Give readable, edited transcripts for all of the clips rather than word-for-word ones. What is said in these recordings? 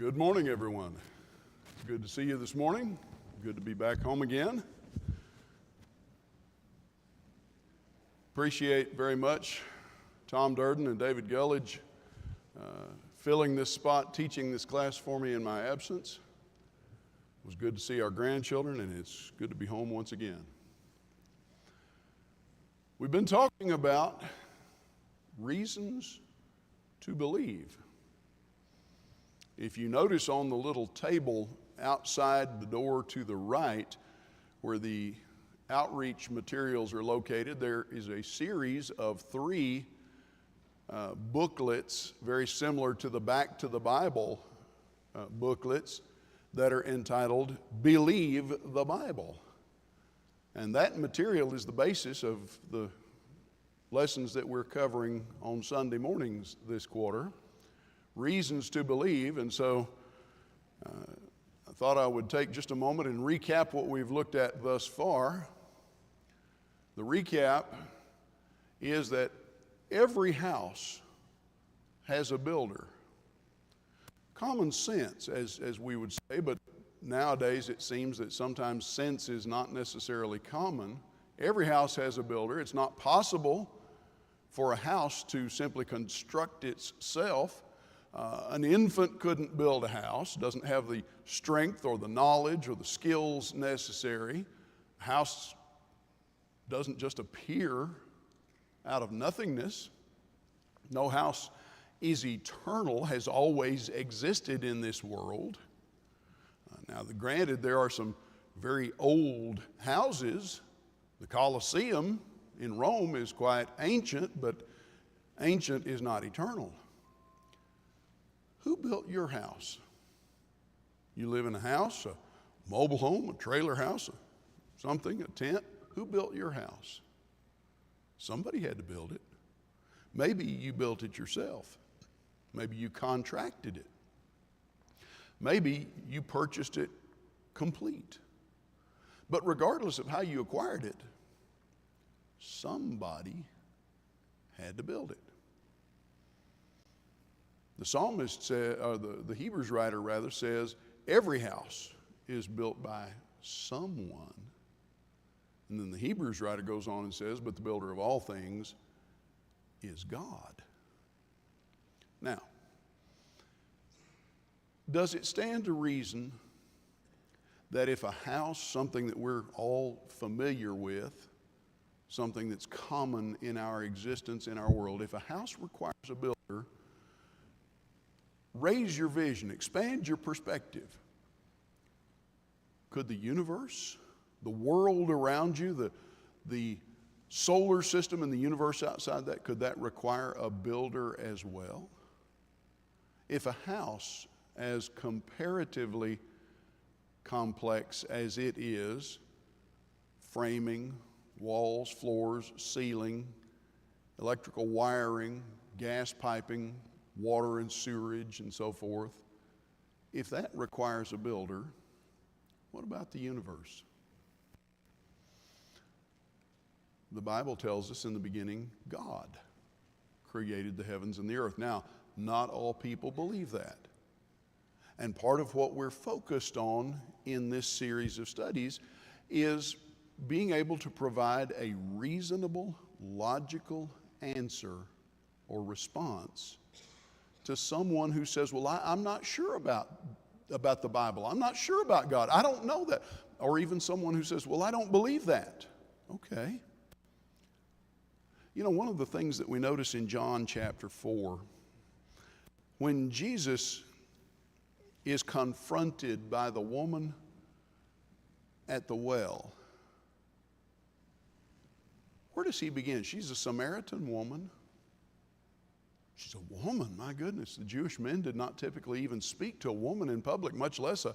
Good morning, everyone. It's good to see you this morning. Good to be back home again. Appreciate very much Tom Durden and David Gullidge filling this spot, teaching this class for me in my absence. It was good to see our grandchildren, and it's good to be home once again. We've been talking about reasons to believe. If you notice on the little table outside the door to the right, where the outreach materials are located, there is a series of three booklets, very similar to the Back to the Bible booklets, that are entitled Believe the Bible. And that material is the basis of the lessons that we're covering on Sunday mornings this quarter. Reasons to believe. And so I thought I would take just a moment and recap what we've looked at thus far. The recap is that every house has a builder. Common sense, as we would say, but nowadays it seems that sometimes sense is not necessarily common. Every house has a builder. It's not possible for a house to simply construct itself. An infant couldn't build a house, doesn't have the strength or the knowledge or the skills necessary. A house doesn't just appear out of nothingness. No house is eternal, has always existed in this world. Now, granted, there are some very old houses. The Colosseum in Rome is quite ancient, but ancient is not eternal. Who built your house? You live in a house, a mobile home, a trailer house, a tent. Who built your house? Somebody had to build it. Maybe you built it yourself. Maybe you contracted it. Maybe you purchased it complete. But regardless of how you acquired it, somebody had to build it. The psalmist said, or the Hebrews writer rather, says every house is built by someone. And then the Hebrews writer goes on and says, but the builder of all things is God. Now, does it stand to reason that if a house, something that we're all familiar with, something that's common in our existence, in our world, if a house requires a builder, raise your vision, expand your perspective. Could the universe, the world around you, the solar system and the universe outside that, could that require a builder as well? If a house as comparatively complex as it is, framing, walls, floors, ceiling, electrical wiring, gas piping, water and sewerage and so forth, if that requires a builder, what about the universe? The Bible tells us in the beginning, God created the heavens and the earth. Now, not all people believe that. And part of what we're focused on in this series of studies is being able to provide a reasonable, logical answer or response to someone who says, well, I'm not sure about the Bible. I'm not sure about God. I don't know that. Or even someone who says, well, I don't believe that. Okay. You know, one of the things that we notice in John chapter 4, when Jesus is confronted by the woman at the well, where does he begin? She's a Samaritan woman. She's a woman, my goodness. The Jewish men did not typically even speak to a woman in public, much less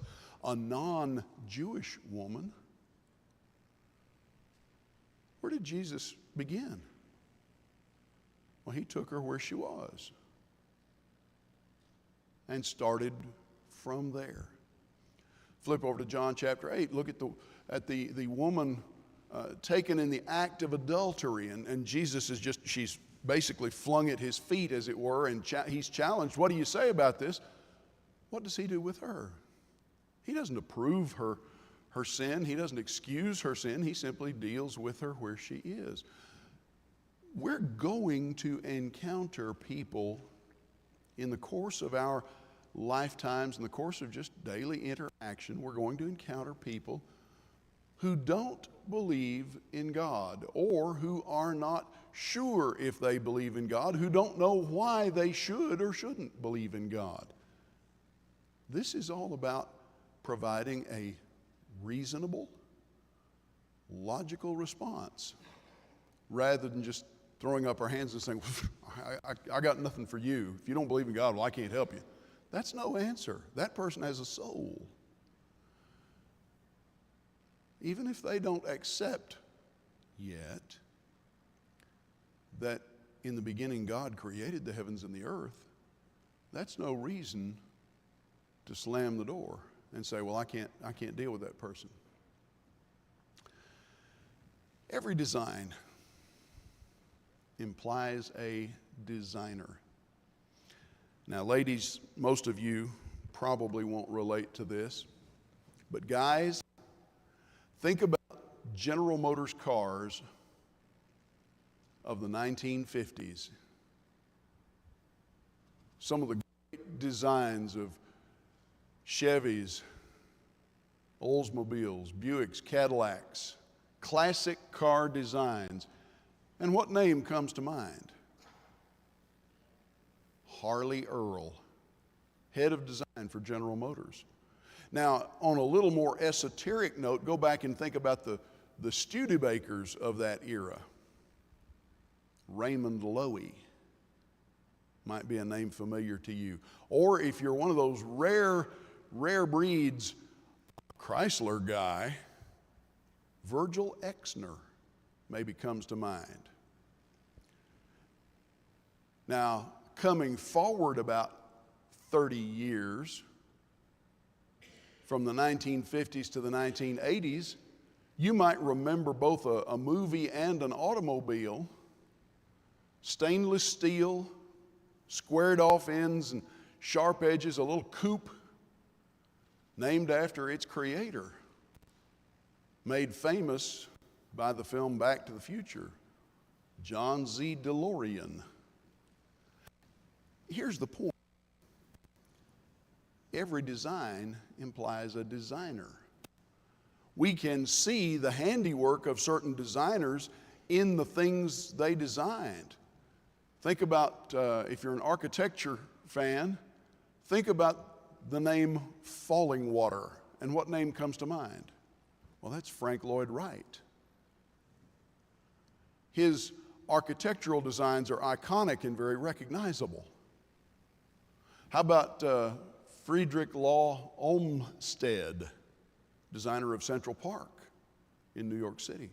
a non-Jewish woman. Where did Jesus begin? Well, he took her where she was and started from there. Flip over to John chapter 8. Look at the woman taken in the act of adultery, and Jesus is she's basically flung at his feet, as it were, and he's challenged, what do you say about this? what does he do with her? He doesn't approve her sin. He doesn't excuse her sin. He simply deals with her where she is. We're going to encounter people in the course of our lifetimes, in the course of just daily interaction. We're going to encounter people who don't believe in God, or who are not sure if they believe in God, who don't know why they should or shouldn't believe in God. This is all about providing a reasonable, logical response, rather than just throwing up our hands and saying, I got nothing for you. If you don't believe in God, well, I can't help you. That's no answer. That person has a soul. Even if they don't accept yet that in the beginning God created the heavens and the earth, that's no reason to slam the door and say, well, I can't deal with that person. Every design implies a designer. Now, ladies, most of you probably won't relate to this, but guys, think about General Motors cars of the 1950s. Some of the great designs of Chevys, Oldsmobiles, Buicks, Cadillacs, classic car designs. And what name comes to mind? Harley Earl, head of design for General Motors. Now, on a little more esoteric note, go back and think about the Studebakers of that era. Raymond Loewy might be a name familiar to you. Or if you're one of those rare breeds Chrysler guy, Virgil Exner maybe comes to mind. Now, coming forward about 30 years, from the 1950s to the 1980s, you might remember both a movie and an automobile, stainless steel, squared off ends and sharp edges, a little coupe named after its creator, made famous by the film Back to the Future, John Z. DeLorean. Here's the point. Every design implies a designer. We can see the handiwork of certain designers in the things they designed. Think about, if you're an architecture fan, think about the name Fallingwater. And what name comes to mind? Well, that's Frank Lloyd Wright. His architectural designs are iconic and very recognizable. How about Friedrich Law Olmsted, designer of Central Park in New York City?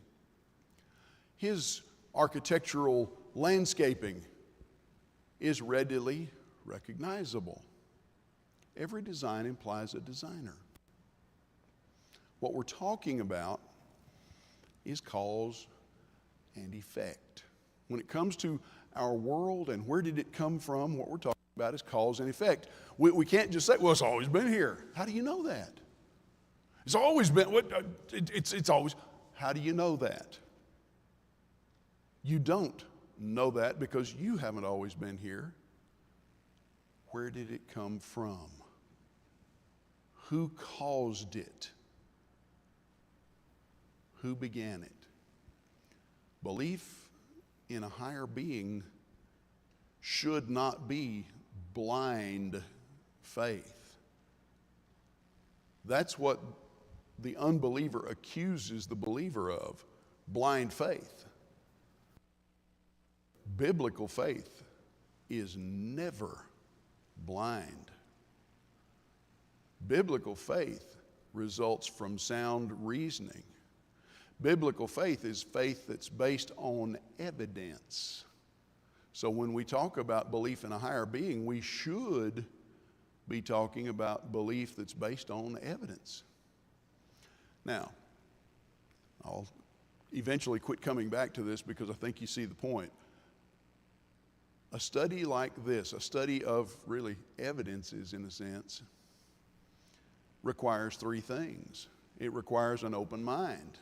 His architectural landscaping is readily recognizable. Every design implies a designer. What we're talking about is cause and effect. When it comes to our world and where did it come from, what we're talking about is cause and effect. We can't just say, well, it's always been here. How do you know that? It's always been, it's always, how do you know that? You don't know that because you haven't always been here. Where did it come from? Who caused it? Who began it? Belief in a higher being should not be blind faith. That's what the unbeliever accuses the believer of, blind faith. Biblical faith is never blind. Biblical faith results from sound reasoning. Biblical faith is faith that's based on evidence. So when we talk about belief in a higher being, we should be talking about belief that's based on evidence. Now, I'll eventually quit coming back to this because I think you see the point. A study like this, a study of really evidences in a sense, requires three things. It requires an open mind.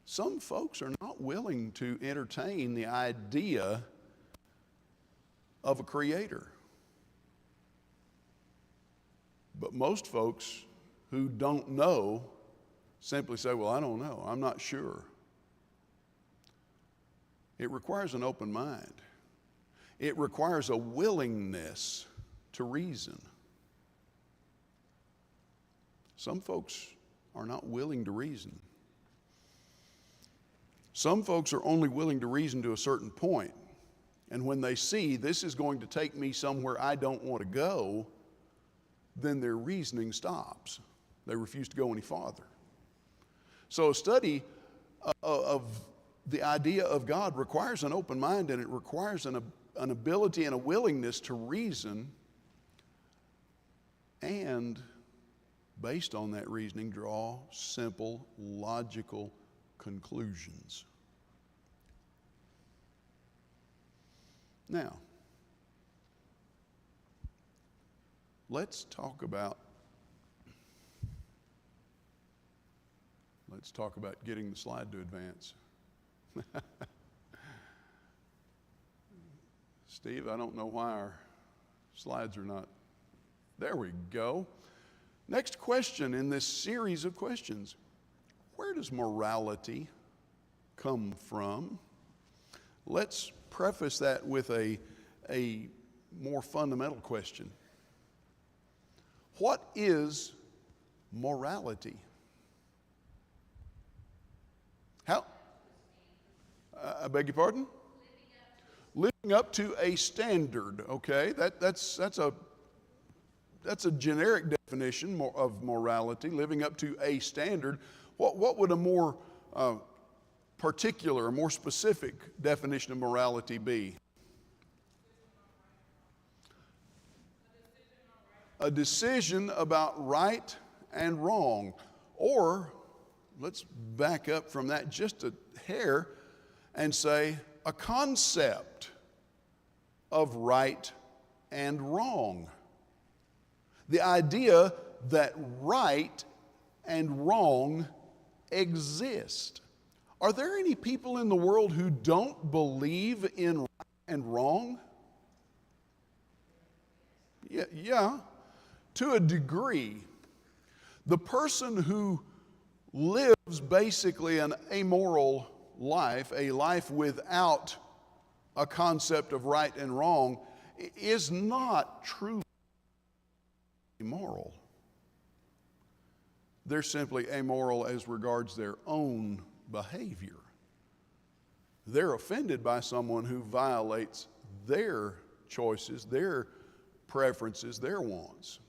Some folks are not willing to entertain the idea of a creator. But most folks who don't know simply say, well, I don't know, I'm not sure. It requires an open mind. It requires a willingness to reason. Some folks are not willing to reason. Some folks are only willing to reason to a certain point. And when they see this is going to take me somewhere I don't want to go, then their reasoning stops. They refuse to go any farther. So a study of the idea of God requires an open mind, and it requires an ability and a willingness to reason, and based on that reasoning, draw simple, logical conclusions. Now, let's talk about getting the slide to advance. Steve, I don't know why our slides are not. There we go. Next question in this series of questions. Where does morality come from? Let's preface that with a more fundamental question. What is morality? How? I beg your pardon? Living up to a standard. Okay, that's a generic definition of morality. Living up to a standard. What would a more particular, a more specific definition of morality be? A decision about right and wrong. Or, let's back up from that just a hair and say a concept of right and wrong. The idea that right and wrong exist. Are there any people in the world who don't believe in right and wrong? Yeah, to a degree. The person who lives basically an amoral life, a life without a concept of right and wrong, is not truly immoral. They're simply amoral as regards their own behavior. They're offended by someone who violates their choices, their preferences, their wants.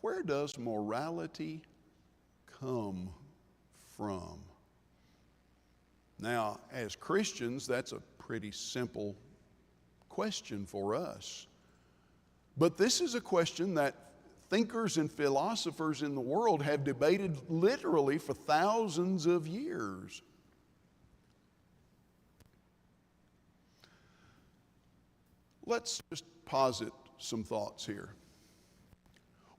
Where does morality come from? Now, as Christians, that's a pretty simple question for us. But this is a question that thinkers and philosophers in the world have debated literally for thousands of years. Let's just posit some thoughts here.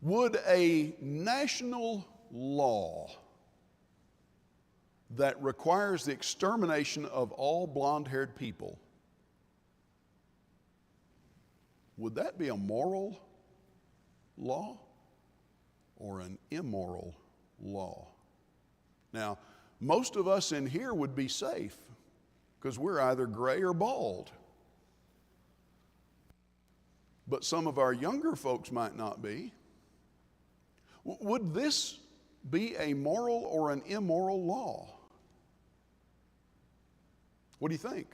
Would a national law that requires the extermination of all blonde-haired people, would that be a moral law or an immoral law? Now, most of us in here would be safe because we're either gray or bald. But some of our younger folks might not be. Would this be a moral or an immoral law? What do you think?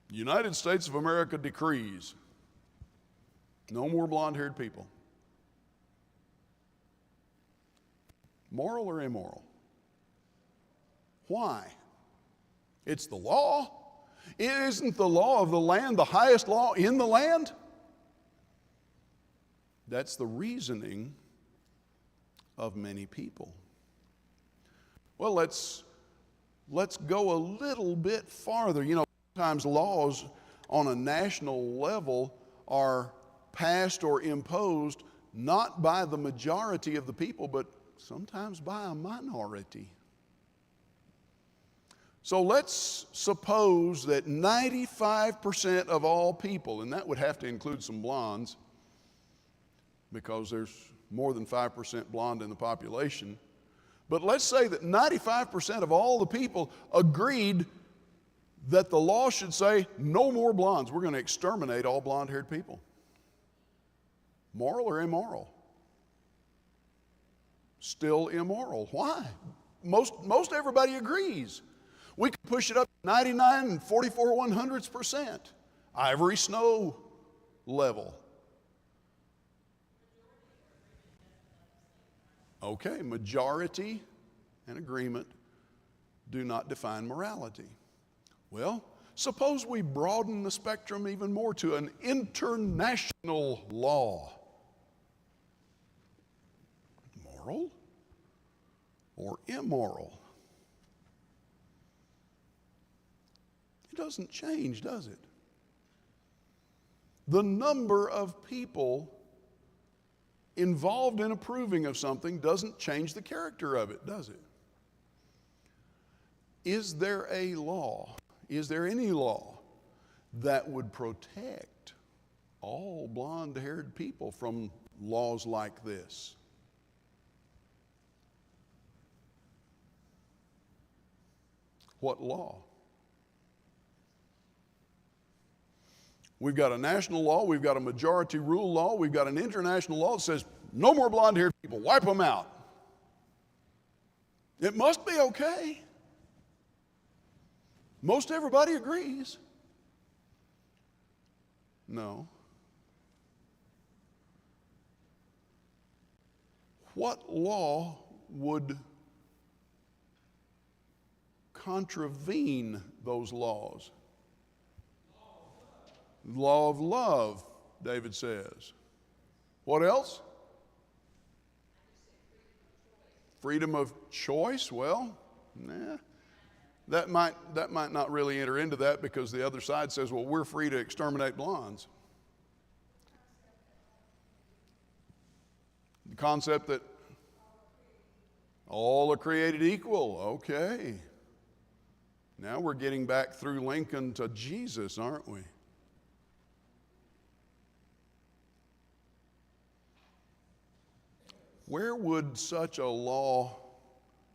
United States of America decrees no more blonde-haired people. Moral or immoral? Why? It's the law. Isn't the law of the land the highest law in the land? That's the reasoning of many people. Well, let's go a little bit farther. You know, sometimes laws on a national level are passed or imposed not by the majority of the people, but sometimes by a minority. So let's suppose that 95% of all people, and that would have to include some blondes, because there's more than 5% blonde in the population. But let's say that 95% of all the people agreed that the law should say no more blondes. We're going to exterminate all blonde-haired people. Moral or immoral? Still immoral. Why? Most everybody agrees. We could push it up to 99 and 44/100%. Ivory snow level. Okay, majority and agreement do not define morality. Well, suppose we broaden the spectrum even more to an international law. Moral or immoral? It doesn't change, does it? The number of people involved in approving of something doesn't change the character of it, does it? Is there a law? Is there any law that would protect all blonde-haired people from laws like this? What law? We've got a national law, we've got a majority rule law, we've got an international law that says no more blonde-haired people, wipe them out. It must be okay. Most everybody agrees. No. What law would contravene those laws? Law of love, David says. What else? Freedom of choice. Well, that might not really enter into that, because the other side says, well, we're free to exterminate blondes. The concept that all are created equal. Okay. Now we're getting back through Lincoln to Jesus, aren't we? Where would such a law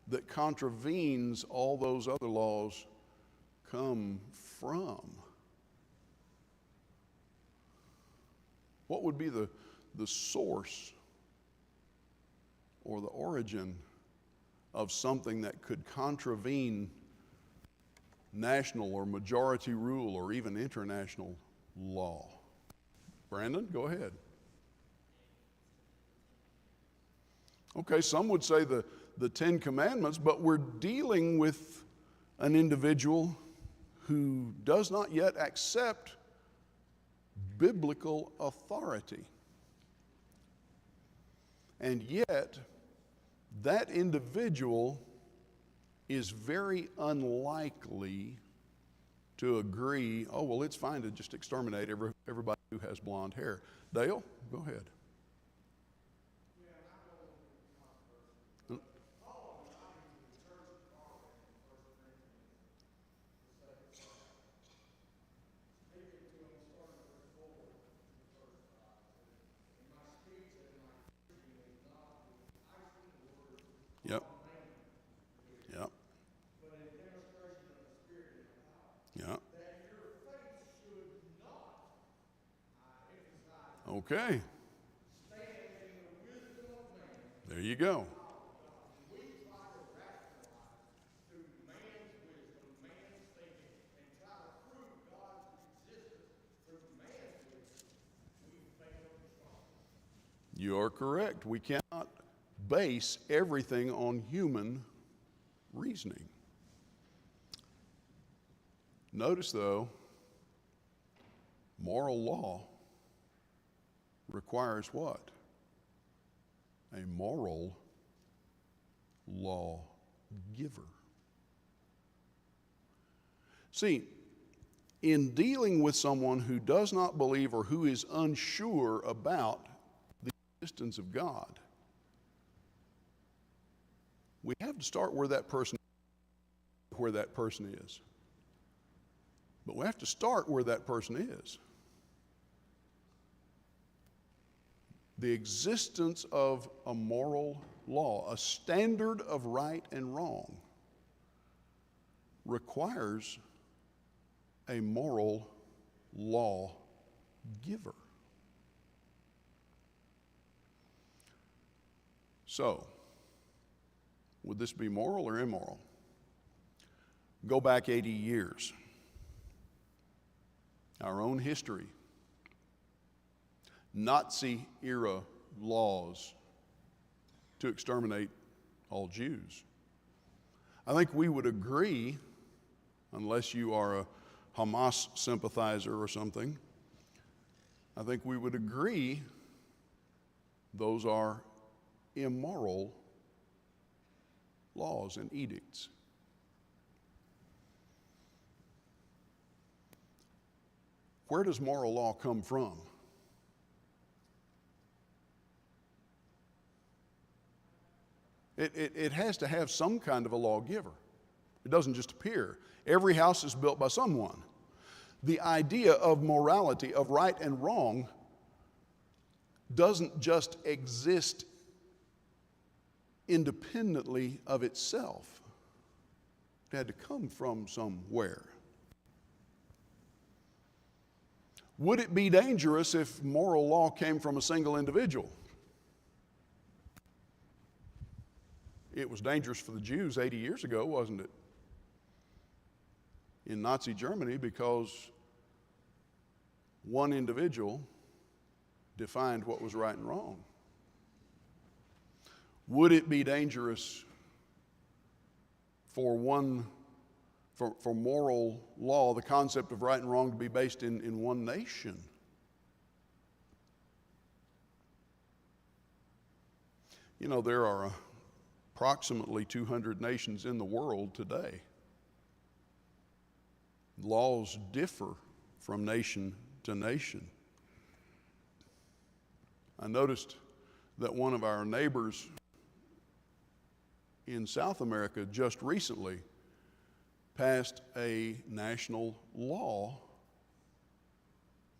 that contravenes all those other laws come from? What would be the source or the origin of something that could contravene national or majority rule or even international law? Brandon, go ahead. Okay, some would say the Ten Commandments, but we're dealing with an individual who does not yet accept biblical authority. And yet, that individual is very unlikely to agree, oh, well, it's fine to just exterminate everybody who has blonde hair. Dale, go ahead. Yep. Yep. Yep. Okay. There you go. You are correct. We cannot base everything on human reasoning. Notice, though, moral law requires what? A moral law giver. See, in dealing with someone who does not believe or who is unsure about the existence of God, we have to start where that person is. But we have to start where that person is. The existence of a moral law, a standard of right and wrong, requires a moral law giver. So, would this be moral or immoral? Go back 80 years. Our own history. Nazi-era laws to exterminate all Jews. I think we would agree, unless you are a Hamas sympathizer or something, I think we would agree those are immoral laws and edicts. Where does moral law come from? It has to have some kind of a lawgiver. It doesn't just appear. Every house is built by someone. The idea of morality, of right and wrong, doesn't just exist independently of itself. It had to come from somewhere. Would it be dangerous if moral law came from a single individual? It was dangerous for the Jews 80 years ago, wasn't it? In Nazi Germany, because one individual defined what was right and wrong. Would it be dangerous for moral law, the concept of right and wrong, to be based in one nation? You know, there are approximately 200 nations in the world today. Laws differ from nation to nation. I noticed that one of our neighbors in South America just recently passed a national law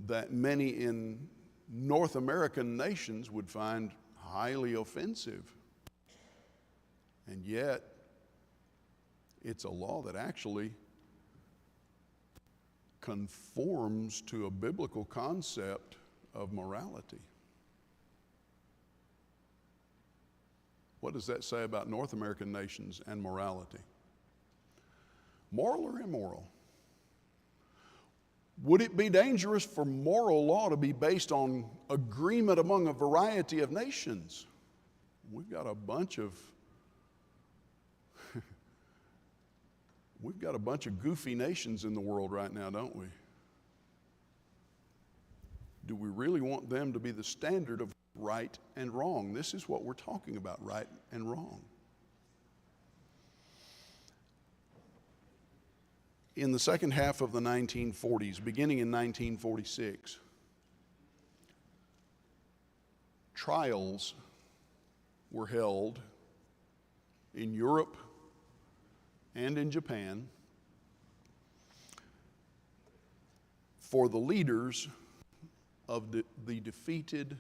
that many in North American nations would find highly offensive. And yet, it's a law that actually conforms to a biblical concept of morality. What does that say about North American nations and morality? Moral or immoral? Would it be dangerous for moral law to be based on agreement among a variety of nations? We've got a bunch of goofy nations in the world right now, don't we? Do we really want them to be the standard of right and wrong? This is what we're talking about, right and wrong. In the second half of the 1940s, beginning in 1946, trials were held in Europe and in Japan for the leaders of the defeated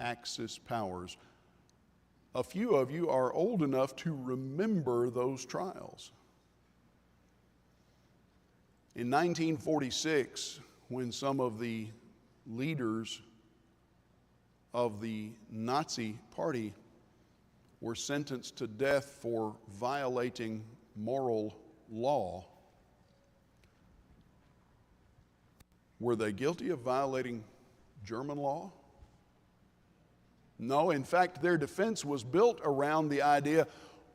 Axis powers. A few of you are old enough to remember those trials. In 1946, when some of the leaders of the Nazi Party were sentenced to death for violating moral law, were they guilty of violating German law? No, in fact, their defense was built around the idea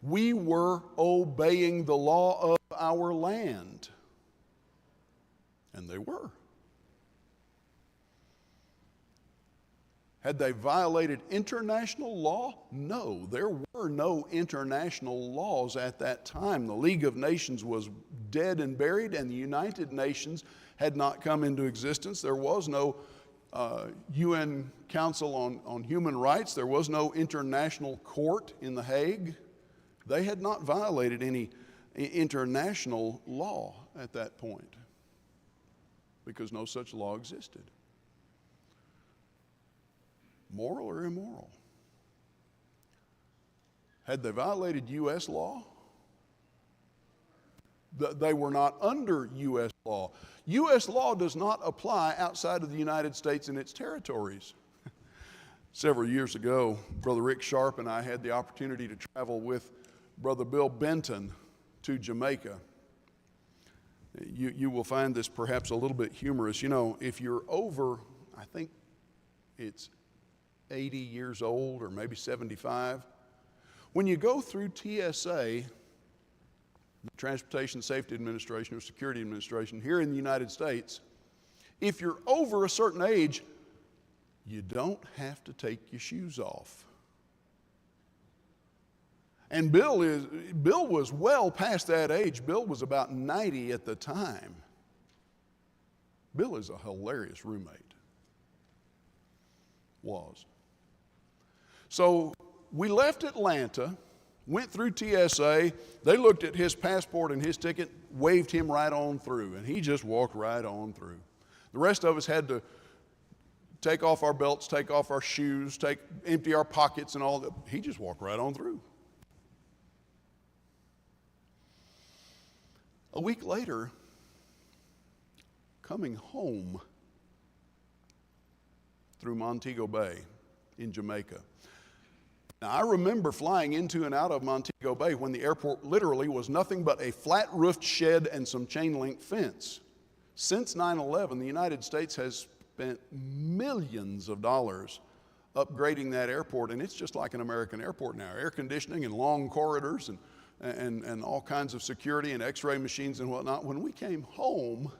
we were obeying the law of our land. And they were. Had they violated international law? No, there were no international laws at that time. The League of Nations was dead and buried, and the United Nations had not come into existence. There was no UN Council on Human Rights. There was no international court in The Hague. They had not violated any international law at that point because no such law existed. Moral or immoral? Had they violated U.S. law? They were not under U.S. law. U.S. law does not apply outside of the United States and its territories. Several years ago, Brother Rick Sharp and I had the opportunity to travel with Brother Bill Benton to Jamaica. You will find this perhaps a little bit humorous. You know, if you're over, I think it's 80 years old or maybe 75, when you go through TSA, the Transportation Safety Administration or Security Administration here in the United States, if you're over a certain age, you don't have to take your shoes off. And Bill was well past that age. Bill was about 90 at the time. Bill is a hilarious roommate. Was. So we left Atlanta, went through TSA. They looked at his passport and his ticket, waved him right on through, and he just walked right on through. The rest of us had to take off our belts, take off our shoes, empty our pockets and all that. He just walked right on through. A week later, coming home through Montego Bay in Jamaica. Now, I remember flying into and out of Montego Bay when the airport literally was nothing but a flat-roofed shed and some chain-link fence. Since 9/11, the United States has spent millions of dollars upgrading that airport, and it's just like an American airport now. Air conditioning and long corridors and all kinds of security and x-ray machines and whatnot. When we came home,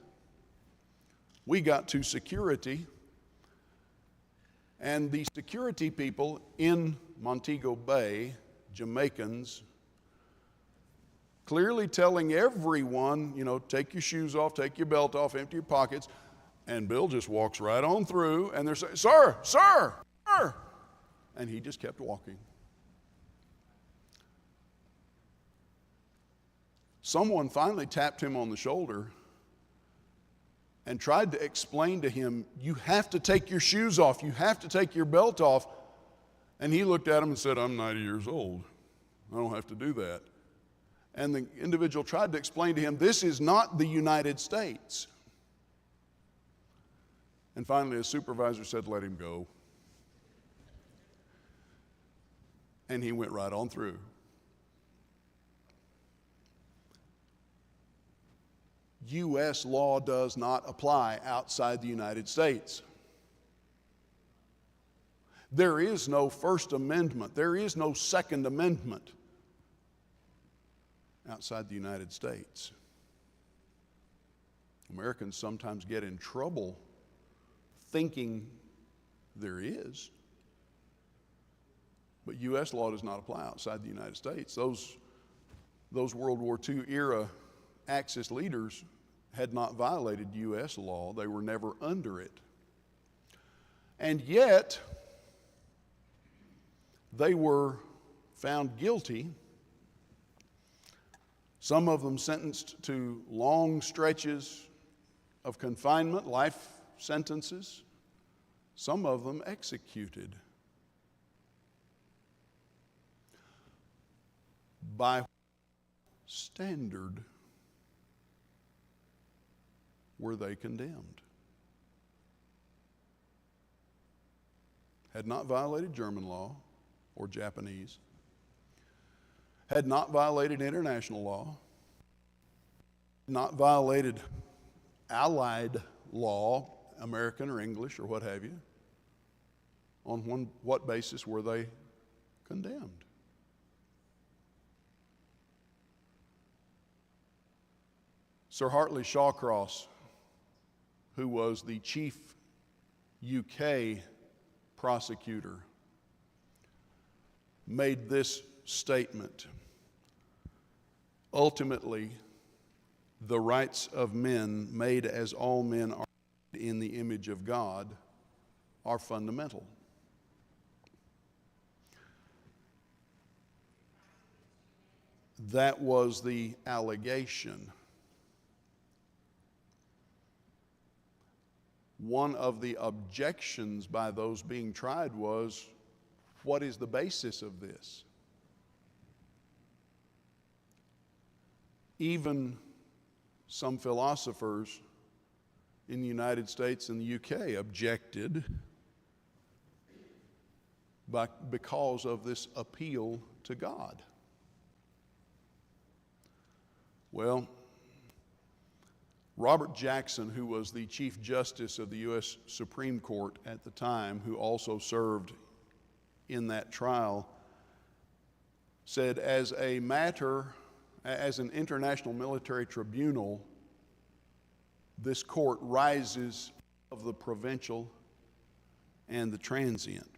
we got to security, and the security people in Montego Bay, Jamaicans, clearly telling everyone, you know, take your shoes off, take your belt off, empty your pockets, and Bill just walks right on through, and they're saying, "Sir, sir, sir," and he just kept walking. Someone finally tapped him on the shoulder and tried to explain to him, "You have to take your shoes off, you have to take your belt off." And he looked at him and said, "I'm 90 years old. I don't have to do that." And the individual tried to explain to him, "This is not the United States." And finally, his supervisor said, "Let him go." And he went right on through. U.S. law does not apply outside the United States. There is no First Amendment. There is no Second Amendment outside the United States. Americans sometimes get in trouble thinking there is. But U.S. law does not apply outside the United States. Those World War II era Axis leaders had not violated U.S. law. They were never under it. And yet, they were found guilty, some of them sentenced to long stretches of confinement, life sentences, some of them executed. By what standard were they condemned? Had not violated German law or Japanese, had not violated international law, not violated Allied law, American or English or what have you. On what basis were they condemned? Sir Hartley Shawcross, who was the chief UK prosecutor, made this statement: ultimately, the rights of men, made as all men are in the image of God, are fundamental. That was the allegation. One of the objections by those being tried was, what is the basis of this? Even some philosophers in the United States and the UK objected because of this appeal to God. Well, Robert Jackson, who was the Chief Justice of the U.S. Supreme Court at the time, who also served in that trial, said, as an international military tribunal, this court rises of the provincial and the transient.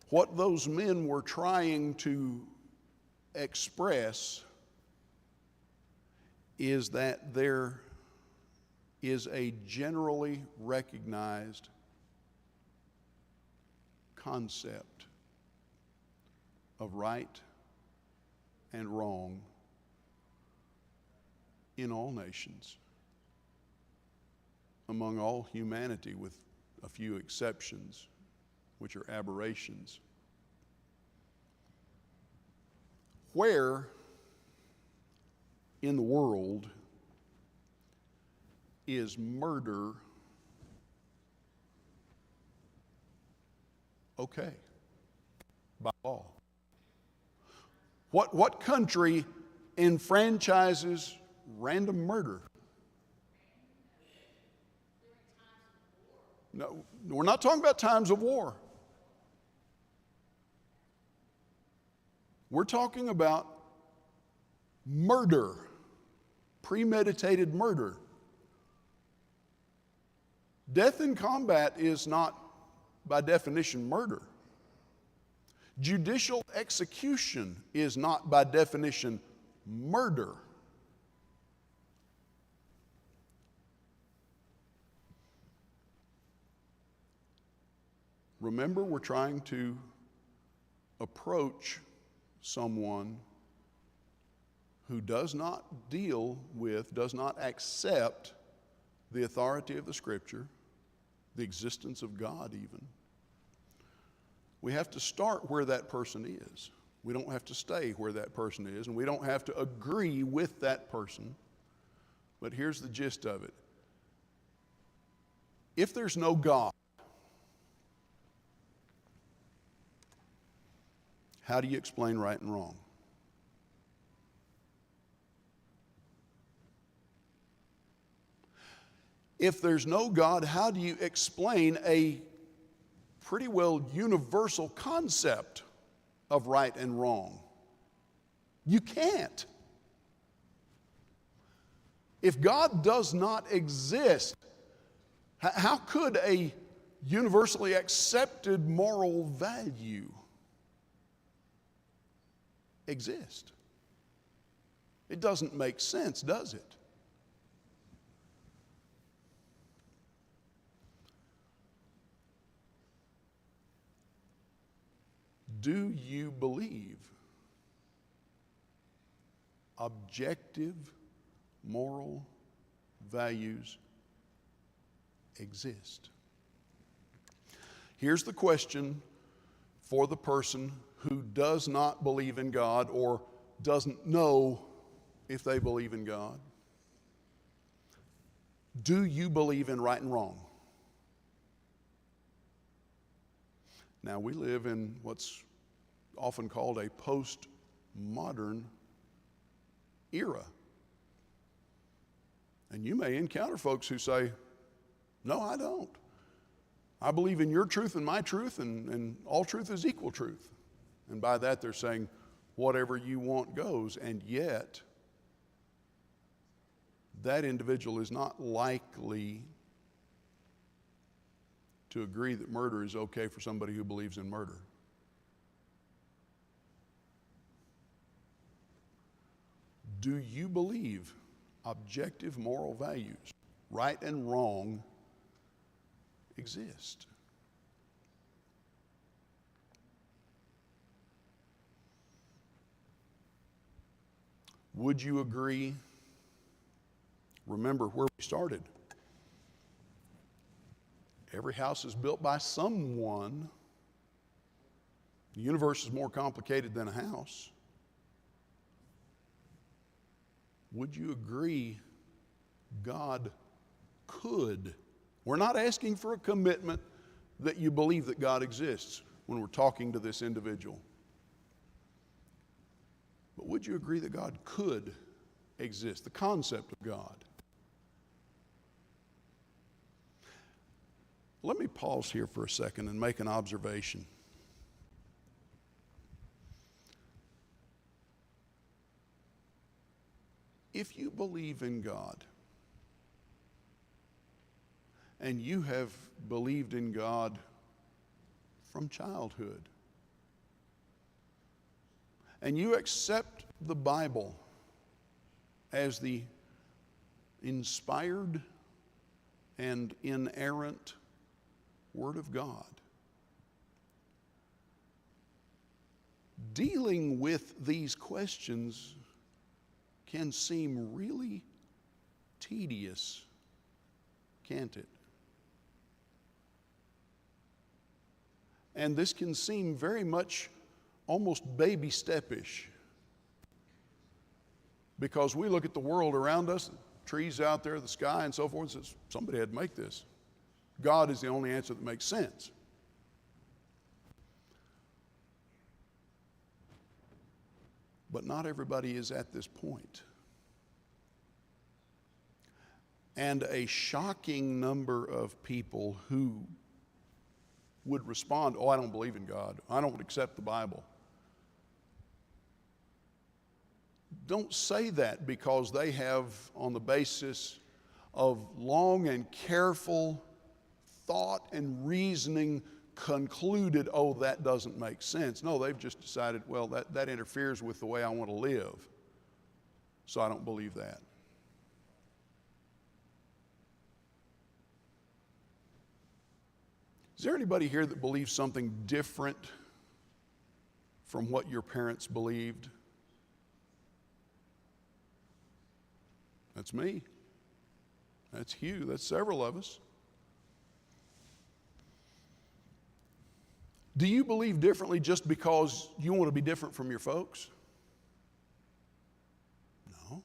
What those men were trying to express is that there is a generally recognized concept of right and wrong in all nations, among all humanity, with a few exceptions, which are aberrations. Where in the world is murder okay by law? What country enfranchises random murder? No, we're not talking about times of war. We're talking about murder, premeditated murder. Death in combat is not, by definition, murder. Judicial execution is not, by definition, murder. Remember, we're trying to approach someone who does not accept the authority of the Scripture, the existence of God even. We have to start where that person is. We don't have to stay where that person is, and we don't have to agree with that person. But here's the gist of it. If there's no God, how do you explain right and wrong? If there's no God, how do you explain a pretty well universal concept of right and wrong? You can't. If God does not exist, how could a universally accepted moral value exist? It doesn't make sense, does it? Do you believe objective moral values exist? Here's the question for the person who does not believe in God or doesn't know if they believe in God. Do you believe in right and wrong? Now, we live in what's often called a post-modern era. And you may encounter folks who say, no, I don't. I believe in your truth and my truth, and all truth is equal truth. And by that they're saying, whatever you want goes. And yet, that individual is not likely to agree that murder is okay for somebody who believes in murder. Do you believe objective moral values, right and wrong, exist? Would you agree? Remember where we started. Every house is built by someone. The universe is more complicated than a house. Would you agree God could? We're not asking for a commitment that you believe that God exists when we're talking to this individual. But would you agree that God could exist? The concept of God. Let me pause here for a second and make an observation. If you believe in God, and you have believed in God from childhood, and you accept the Bible as the inspired and inerrant Word of God, dealing with these questions can seem really tedious, can't it? And this can seem very much almost baby step-ish, because we look at the world around us, the trees out there, the sky and so forth, and says, somebody had to make this. God is the only answer that makes sense. But not everybody is at this point. And a shocking number of people who would respond, oh, I don't believe in God. I don't accept the Bible. Don't say that because they have, on the basis of long and careful thought and reasoning, concluded, oh, that doesn't make sense. No, they've just decided, well, that interferes with the way I want to live, so I don't believe that. Is there anybody here that believes something different from what your parents believed? That's me. That's Hugh. That's several of us. Do you believe differently just because you want to be different from your folks? No.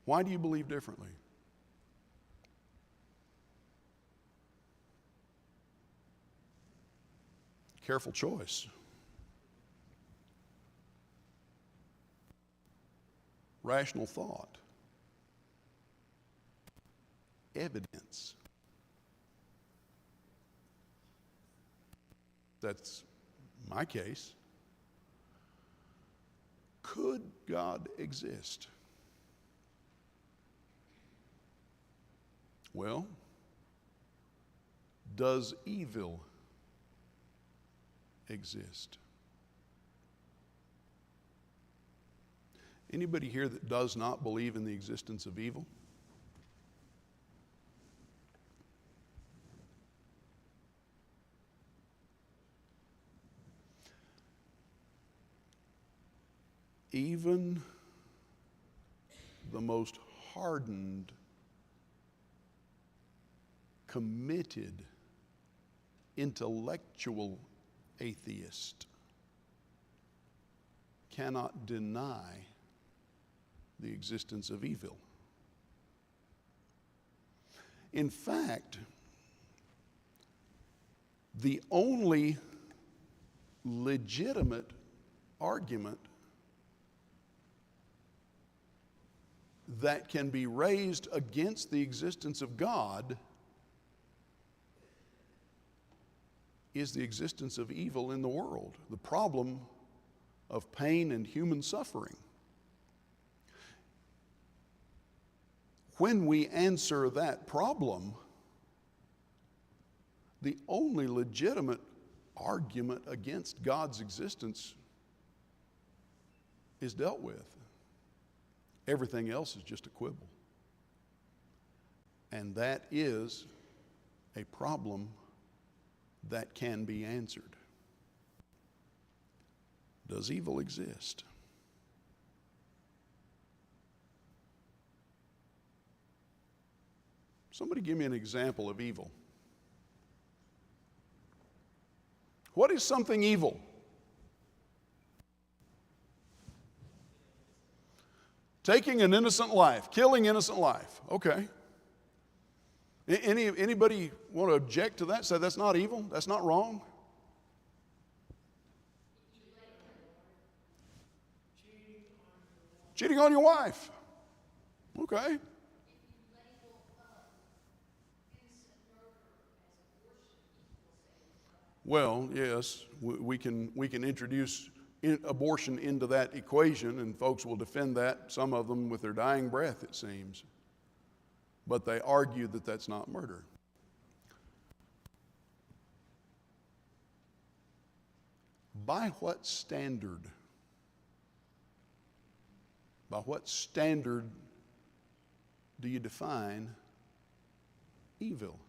Why do you believe differently? Careful choice. Rational thought. Evidence. That's my case. Could God exist? Well, does evil exist? Anybody here that does not believe in the existence of evil? Even the most hardened, committed, intellectual atheist cannot deny the existence of evil. In fact, the only legitimate argument that can be raised against the existence of God is the existence of evil in the world, the problem of pain and human suffering. When we answer that problem, the only legitimate argument against God's existence is dealt with. Everything else is just a quibble. And that is a problem that can be answered. Does evil exist? Somebody give me an example of evil. What is something evil? Taking an innocent life, killing innocent life. Okay. Anybody want to object to that? Say that's not evil? That's not wrong? Cheating on your wife. Okay. Well, yes, we can introduce abortion into that equation, and folks will defend that, some of them with their dying breath, it seems. But they argue that that's not murder. By what standard? By what standard do you define evil?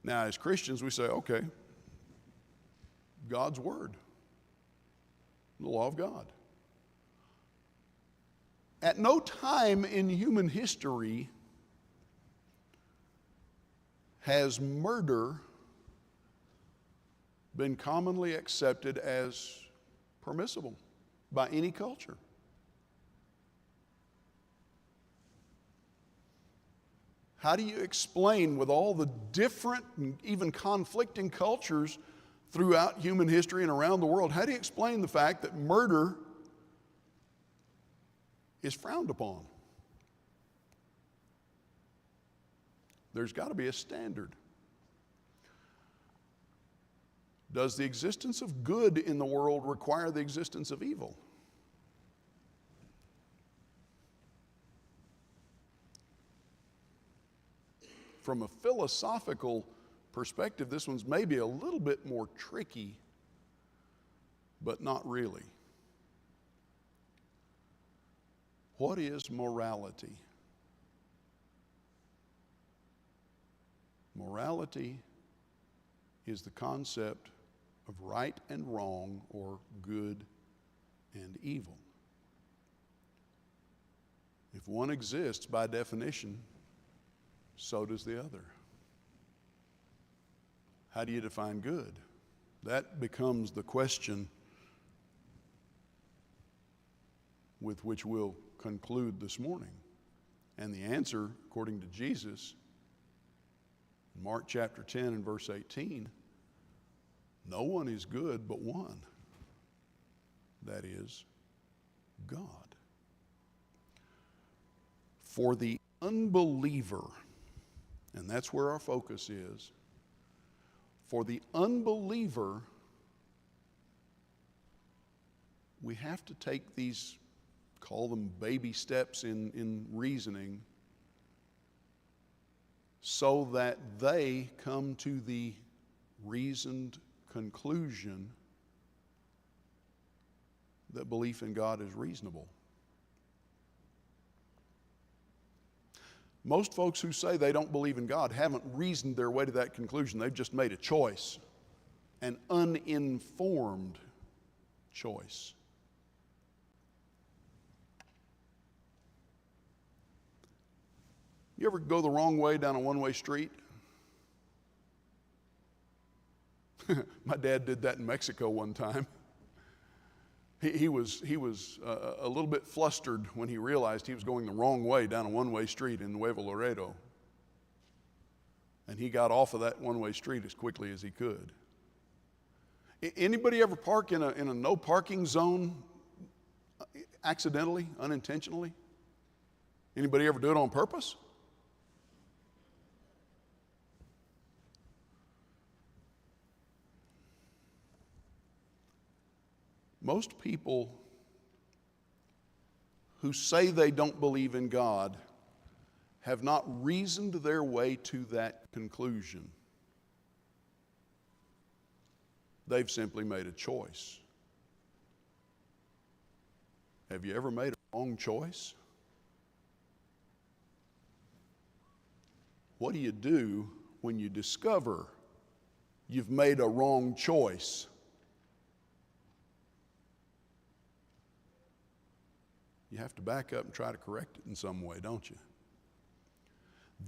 Now, as Christians, we say, okay, God's Word, the law of God. At no time in human history has murder been commonly accepted as permissible by any culture. How do you explain, with all the different and even conflicting cultures throughout human history and around the world, how do you explain the fact that murder is frowned upon? There's got to be a standard. Does the existence of good in the world require the existence of evil? From a philosophical perspective, this one's maybe a little bit more tricky, but not really. What is morality? Morality is the concept of right and wrong, or good and evil. If one exists, by definition, so does the other. How do you define good? That becomes the question with which we'll conclude this morning. And the answer, according to Jesus, in Mark chapter 10 and verse 18, no one is good but one. That is, God. For the unbeliever, and that's where our focus is, for the unbeliever, we have to take these, call them baby steps in reasoning, so that they come to the reasoned conclusion that belief in God is reasonable. Most folks who say they don't believe in God haven't reasoned their way to that conclusion. They've just made a choice, an uninformed choice. You ever go the wrong way down a one-way street? My dad did that in Mexico one time. He was a little bit flustered when he realized he was going the wrong way down a one-way street in Nuevo Laredo. And he got off of that one-way street as quickly as he could. Anybody ever park in a no parking zone accidentally, unintentionally? Anybody ever do it on purpose? Most people who say they don't believe in God have not reasoned their way to that conclusion. They've simply made a choice. Have you ever made a wrong choice? What do you do when you discover you've made a wrong choice? You have to back up and try to correct it in some way, don't you?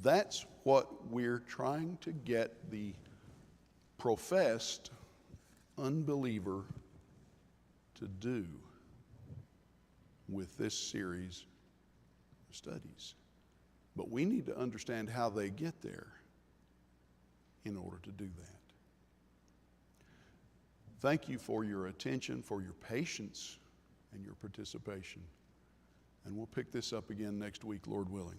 That's what we're trying to get the professed unbeliever to do with this series of studies. But we need to understand how they get there in order to do that. Thank you for your attention, for your patience, and your participation. And we'll pick this up again next week, Lord willing.